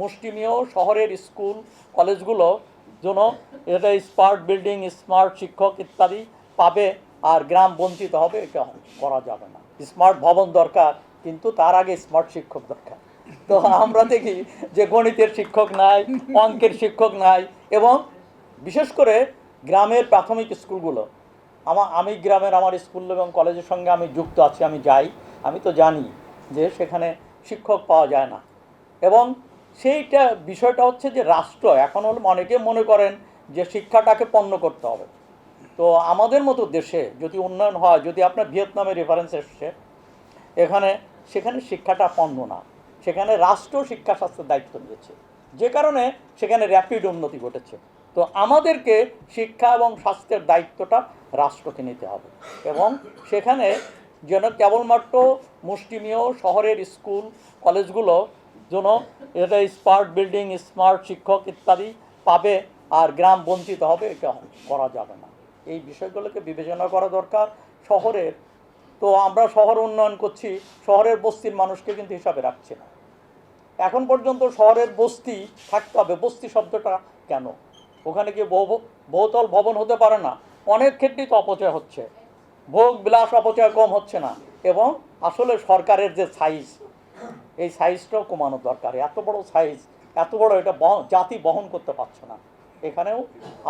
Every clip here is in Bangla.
মুষ্টিমেয় শহরের স্কুল কলেজগুলো যেন এটা স্মার্ট বিল্ডিং, স্মার্ট শিক্ষক ইত্যাদি পাবে, আর গ্রাম বঞ্চিত হবে, এটা করা যাবে না। স্মার্ট ভবন দরকার, কিন্তু তার আগে স্মার্ট শিক্ষক দরকার। তো আমরা দেখি যে গণিতের শিক্ষক নাই, অঙ্কের শিক্ষক নাই, এবং বিশেষ করে গ্রামের প্রাথমিক স্কুলগুলো, আমি গ্রামের আমার স্কুল এবং কলেজের সঙ্গে আমি যুক্ত আছি, আমি যাই, আমি তো জানি যে সেখানে শিক্ষক পাওয়া যায় না। এবং সেইটা বিষয়টা হচ্ছে যে রাষ্ট্র এখন হল, অনেকে মনে করেন যে শিক্ষাটাকে পণ্য করতে হবে। তো আমাদের মতো দেশে যদি উন্নয়ন হয়, যদি আপনার ভিয়েতনামের রেফারেন্স এসছে, সেখানে শিক্ষাটা পণ্য না, সেখানে রাষ্ট্র শিক্ষা স্বাস্থ্যের দায়িত্ব নিয়েছে, যে কারণে সেখানে র্যাপিড উন্নতি ঘটেছে। তো আমাদেরকে শিক্ষা এবং স্বাস্থ্যের দায়িত্বটা রাষ্ট্রকে নিতে হবে, এবং সেখানে যেন কেবলমাত্র মুষ্টিমেয় শহরের স্কুল কলেজগুলো যেন এটা স্মার্ট বিল্ডিং, স্মার্ট শিক্ষক ইত্যাদি পাবে, আর গ্রাম বঞ্চিত হবে, এটা করা যাবে না। এই বিষয়গুলোকে বিবেচনা করা দরকার। শহরের তো আমরা শহর উন্নয়ন করছি, শহরের বস্তির মানুষকে কিন্তু হিসাবে রাখছে না। এখন পর্যন্ত শহরের বস্তি থাকতে হবে, বস্তি শব্দটা কেন? ওখানে কি বহুতল ভবন হতে পারে না? অনেক ক্ষেত্রেই তো অপচয় হচ্ছে, ভোগ বিলাস অপচয় কম হচ্ছে না। এবং আসলে সরকারের যে সাইজ, এই সাইজটাও কমানো দরকার। এত বড় সাইজ, এত বড়, এটা জাতি বহন করতে পারছে না। এখানেও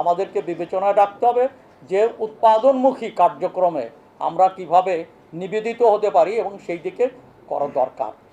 আমাদেরকে বিবেচনায় রাখতে হবে যে উৎপাদনমুখী কার্যক্রমে আমরা কিভাবে নিবেদিত হতে পারি, এবং সেই দিকে করা দরকার।